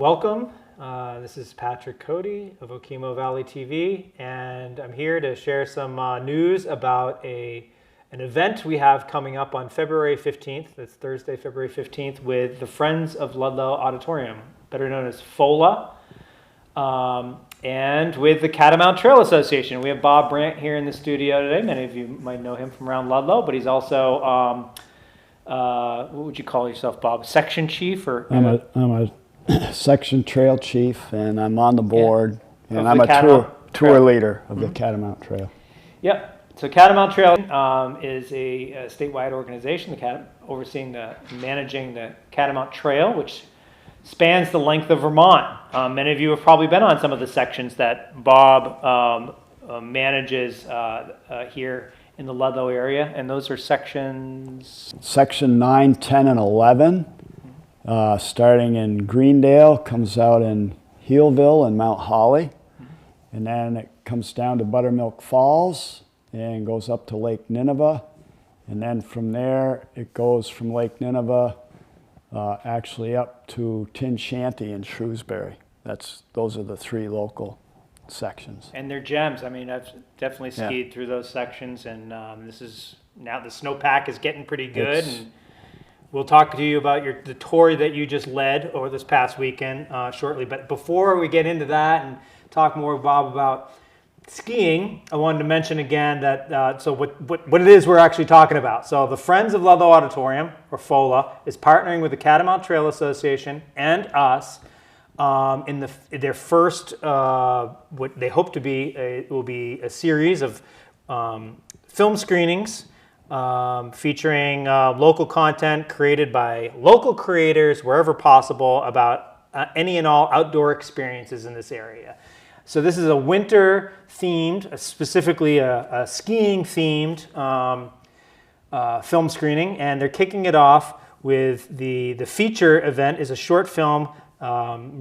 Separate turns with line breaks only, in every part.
Welcome. This is Patrick Cody of Okemo Valley TV, and I'm here to share some news about an event we have coming up on February 15th. That's Thursday, February 15th, with the Friends of Ludlow Auditorium, better known as FOLA, and with the Catamount Trails Association. We have Bob Brandt here in the studio today. Many of you might know him from around Ludlow, but he's also, what would you call yourself, Bob? Section chief? Or
I'm a section trail chief, and I'm on the board, and I'm a tour leader of the Catamount Trail.
Yep. So Catamount Trail is a statewide organization overseeing managing the Catamount Trail, which spans the length of Vermont. Many of you have probably been on some of the sections that Bob manages here in the Ludlow area, and those are sections?
Section 9, 10, and 11. Starting in Greendale, comes out in Healville and Mount Holly, and then it comes down to Buttermilk Falls and goes up to Lake Nineveh, and then from there it goes from Lake Nineveh actually up to Tin Shanty in Shrewsbury. Those are the three local sections.
And they're gems. I mean, I've definitely skied through those sections, and this is now the snowpack is getting pretty good. And we'll talk to you about the tour that you just led over this past weekend shortly. But before we get into that and talk more, Bob, about skiing, I wanted to mention again that so what it is we're actually talking about. So the Friends of Ludlow Auditorium, or FOLA, is partnering with the Catamount Trails Association and us in their first, what they hope to be, will be a series of film screenings featuring local content created by local creators wherever possible about any and all outdoor experiences in this area. So this is a winter themed, specifically a skiing themed film screening, and they're kicking it off with the feature event is a short film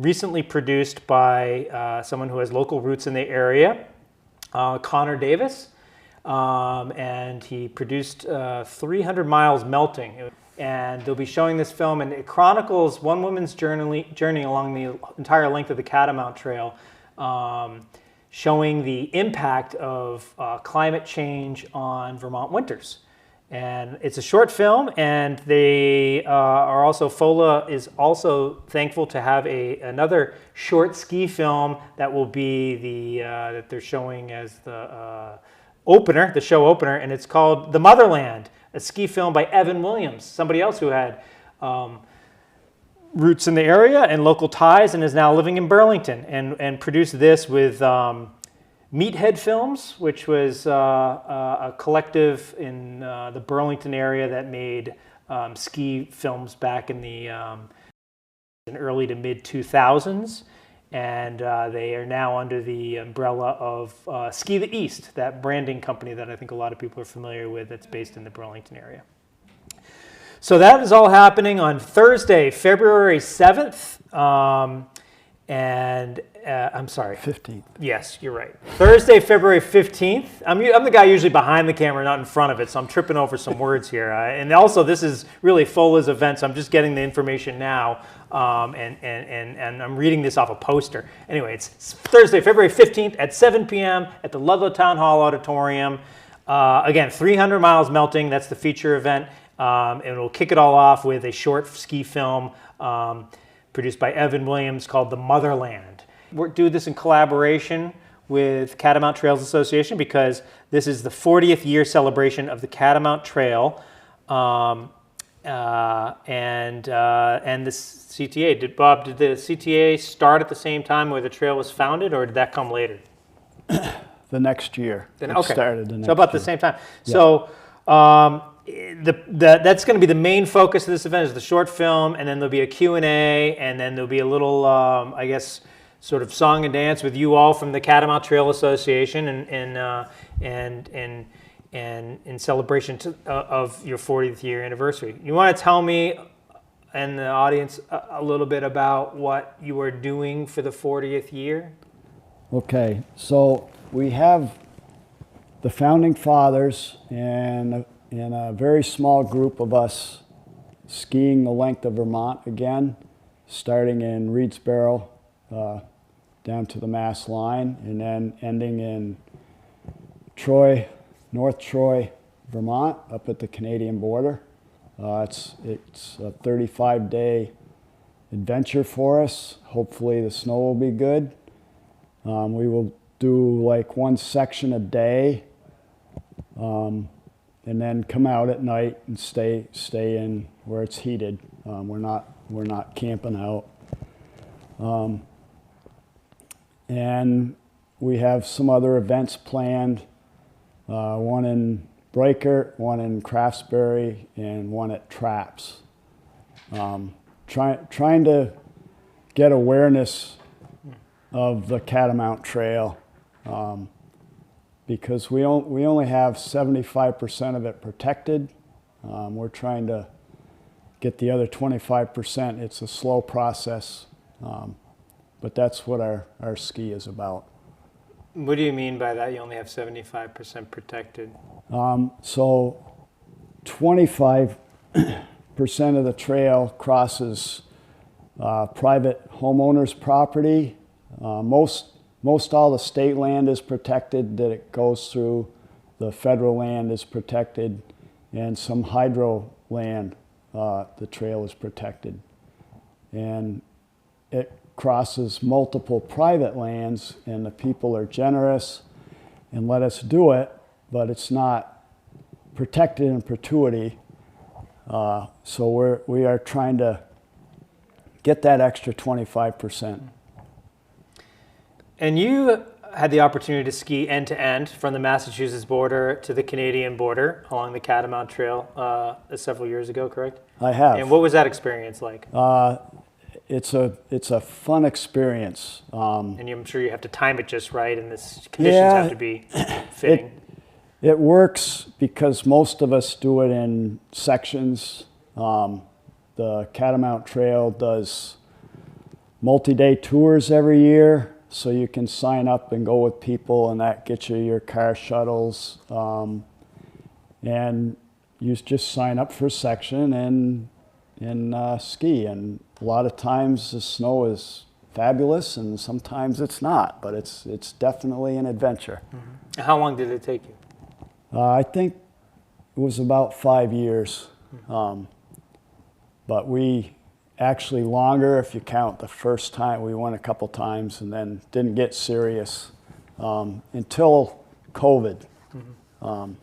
recently produced by someone who has local roots in the area, Connor Davis. And he produced 300 Miles Melting, and they'll be showing this film, and it chronicles one woman's journey along the entire length of the Catamount Trail, showing the impact of climate change on Vermont winters. And it's a short film, and they are also, FOLA is also thankful to have another short ski film that will be that they're showing as the show opener, and it's called The Motherland, a ski film by Evan Williams, somebody else who had roots in the area and local ties and is now living in Burlington, and produced this with Meathead Films, which was a collective in the Burlington area that made ski films back in the early to mid 2000s. And they are now under the umbrella of Ski the East, that branding company that I think a lot of people are familiar with, that's based in the Burlington area. So that is all happening on Thursday, February 7th, I'm sorry.
15th.
Yes, you're right. Thursday, February 15th. I'm the guy usually behind the camera, not in front of it, so I'm tripping over some words here. And also, this is really FOLA's event, so I'm just getting the information now, and I'm reading this off a poster. Anyway, it's Thursday, February 15th at 7 p.m. at the Ludlow Town Hall Auditorium. Again, 300 Miles Melting, that's the feature event, and we'll kick it all off with a short ski film produced by Evan Williams called The Motherland. We're doing this in collaboration with Catamount Trails Association because this is the 40th year celebration of the Catamount Trail, and the CTA. Did the CTA start at the same time where the trail was founded, or did that come later?
The next year. Started the next
So about
year.
the same time.
Yeah.
So that's going to be the main focus of this event, is the short film, and then there'll be a Q&A, and then there'll be a little, I guess, sort of song and dance with you all from the Catamount Trail Association, and in celebration of your 40th year anniversary. You want to tell me and the audience a little bit about what you are doing for the 40th year?
Okay, so we have the Founding Fathers and a very small group of us skiing the length of Vermont again. starting in Reedsboro down to the Mass line, and then ending in Troy, North Troy, Vermont, up at the Canadian border. It's a 35-day adventure for us. Hopefully the snow will be good. We will do like one section a day, and then come out at night and stay in where it's heated. We're not camping out. And we have some other events planned. One in Breaker, one in Craftsbury, and one at Traps. Trying to get awareness of the Catamount Trail, because we only have 75% of it protected. We're trying to get the other 25%. It's a slow process, but that's what our ski is about.
What do you mean by that? You only have 75% protected?
So 25% of the trail crosses private homeowners' property. Most all the state land is protected that it goes through. The federal land is protected, and some hydro land, the trail is protected. And it crosses multiple private lands, and the people are generous and let us do it, but it's not protected in perpetuity. So we are trying to get that extra 25%.
And you had the opportunity to ski end to end from the Massachusetts border to the Canadian border along the Catamount Trail several years ago, correct?
I have.
And what was that experience like?
It's a fun experience.
And I'm sure you have to time it just right, and the conditions have to be fitting.
It works because most of us do it in sections. The Catamount Trail does multi-day tours every year, so you can sign up and go with people, and that gets you your car shuttles. And you just sign up for a section and ski. And a lot of times the snow is fabulous, and sometimes it's not, but it's definitely an adventure.
Mm-hmm. How long did it take you?
I think it was about 5 years. But we actually longer if you count the first time. We went a couple times and then didn't get serious until COVID. Mm-hmm.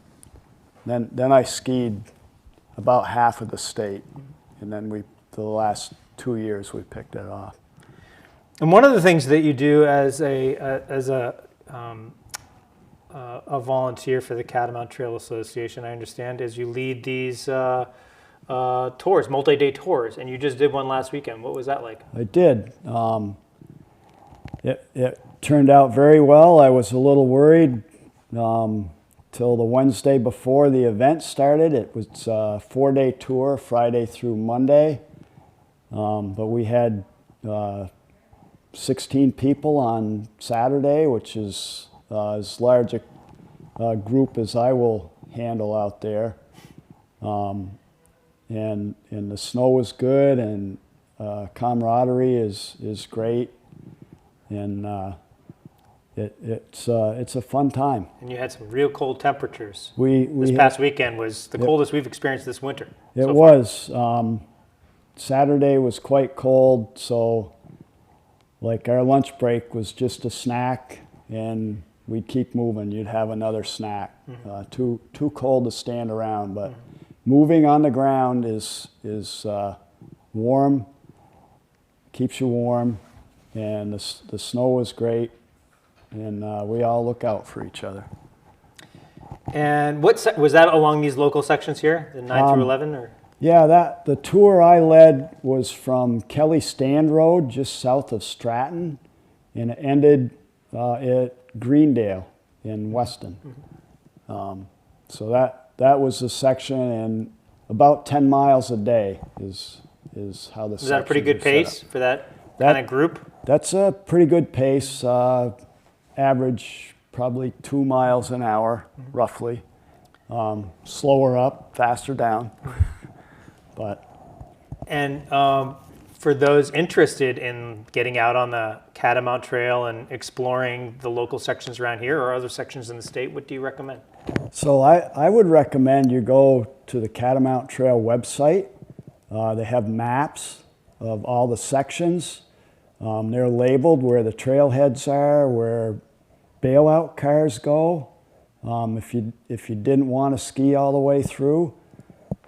Then I skied about half of the state, and then the last 2 years we picked it off.
And one of the things that you do as a volunteer for the Catamount Trails Association, I understand, is you lead these tours, multi-day tours, and you just did one last weekend. What was that like?
I did. It turned out very well. I was a little worried till the Wednesday before the event started. It was a 4-day tour, Friday through Monday, but we had 16 people on Saturday, which is as large a group as I will handle out there. And the snow was good, and camaraderie is great, and it's a fun time.
And you had some real cold temperatures.
This
past weekend was the coldest we've experienced this winter.
It was. Saturday was quite cold, so like our lunch break was just a snack, and we'd keep moving. You'd have another snack. Mm-hmm. Too cold to stand around, but. Mm-hmm. Moving on the ground is warm, keeps you warm, and the snow was great, and we all look out for each other.
And was that along these local sections here, the 9 through 11? Or?
Yeah, the tour I led was from Kelly Stand Road, just south of Stratton, and it ended at Greendale in Weston. Mm-hmm. So that was the section, and about 10 miles a day is how the
Is that a pretty good pace for that kind of group?
That's a pretty good pace. Average probably 2 miles an hour, mm-hmm. roughly. Slower up, faster down. But
and for those interested in getting out on the Catamount Trail and exploring the local sections around here or other sections in the state, what do you recommend?
So I would recommend you go to the Catamount Trail website. They have maps of all the sections. They're labeled where the trailheads are, where bailout cars go, if you didn't want to ski all the way through.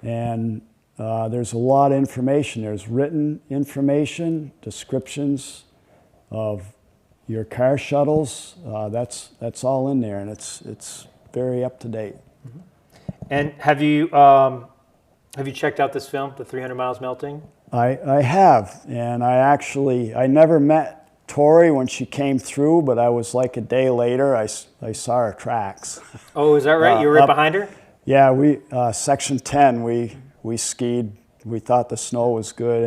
And there's a lot of information. There's written information, descriptions of your car shuttles. That's all in there, and it's very up to date.
And have you checked out this film, The 300 Miles Melting?
I have, and I never met Tori when she came through, but I was like a day later, I saw her tracks.
Oh, is that right? You were right behind her?
Yeah, we section 10, we skied. We thought the snow was good,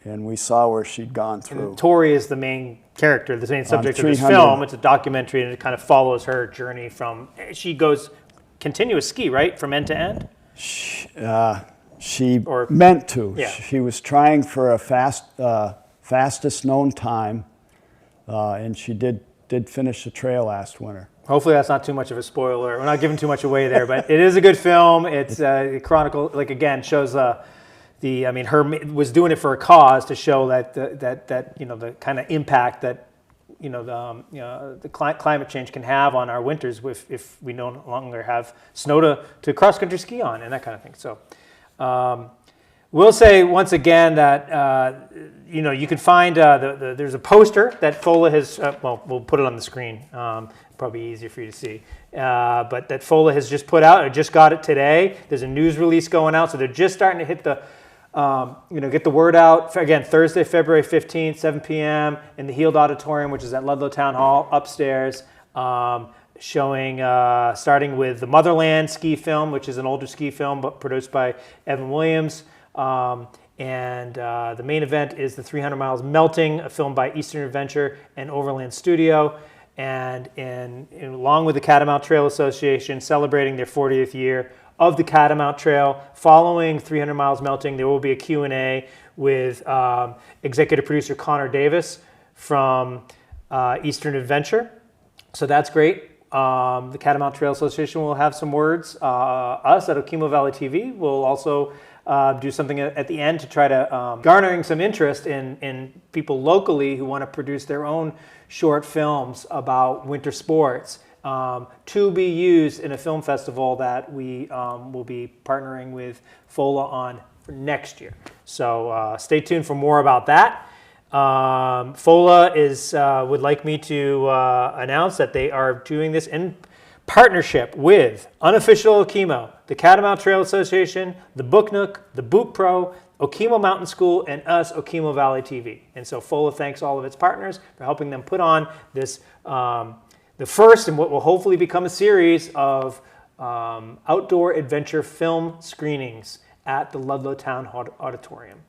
and we saw where she'd gone through.
And Tori is the main character, the main subject of this film. It's a documentary, and it kind of follows her journey from, she goes continuous ski, right, from end to end?
She meant to.
Yeah.
She was trying for a fastest known time, and she did finish the trail last winter.
Hopefully that's not too much of a spoiler. We're not giving too much away there, but it is a good film. It's it chronicle, like again, shows her was doing it for a cause to show that the kind of impact that the climate change can have on our winters if we no longer have snow to cross country ski on and that kind of thing. So. We'll say once again that you can find there's a poster that FOLA has. We'll put it on the screen. Probably easier for you to see. But that FOLA has just put out. I just got it today. There's a news release going out, so they're just starting to hit the get the word out. Again, Thursday, February 15th, 7 p.m. in the Heald Auditorium, which is at Ludlow Town Hall upstairs. Showing, starting with the Motherland ski film, which is an older ski film, but produced by Evan Williams. And the main event is the 300 Miles Melting, a film by Eastern Adventure and Overland Studio. And along with the Catamount Trails Association, celebrating their 40th year of the Catamount Trail, following 300 Miles Melting, there will be a Q&A with executive producer Connor Davis from Eastern Adventure. So that's great. The Catamount Trails Association will have some words. Us at Okemo Valley TV will also do something at the end to try to garnering some interest in people locally who want to produce their own short films about winter sports to be used in a film festival that we will be partnering with FOLA on for next year. So stay tuned for more about that. FOLA would like me to announce that they are doing this in partnership with Unofficial Okemo, the Catamount Trails Association, the Book Nook, the Boot Pro, Okemo Mountain School, and us, Okemo Valley TV. And so FOLA thanks all of its partners for helping them put on this, the first and what will hopefully become a series of outdoor adventure film screenings at the Ludlow Town Hall Auditorium.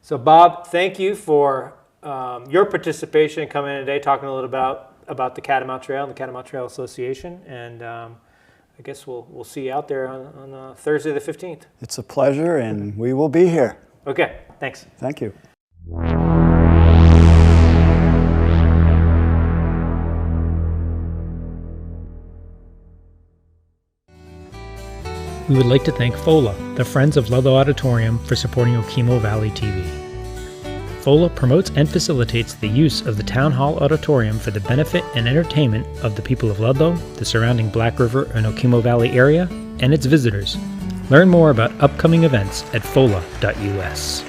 So Bob, thank you for your participation, coming in today, talking a little about the Catamount Trail and the Catamount Trail Association, and I guess we'll see you out there on Thursday the 15th.
It's a pleasure, and we will be here.
Okay, thanks.
Thank you.
We would like to thank FOLA, the Friends of Ludlow Auditorium, for supporting Okemo Valley TV. FOLA promotes and facilitates the use of the Town Hall Auditorium for the benefit and entertainment of the people of Ludlow, the surrounding Black River and Okemo Valley area, and its visitors. Learn more about upcoming events at fola.us.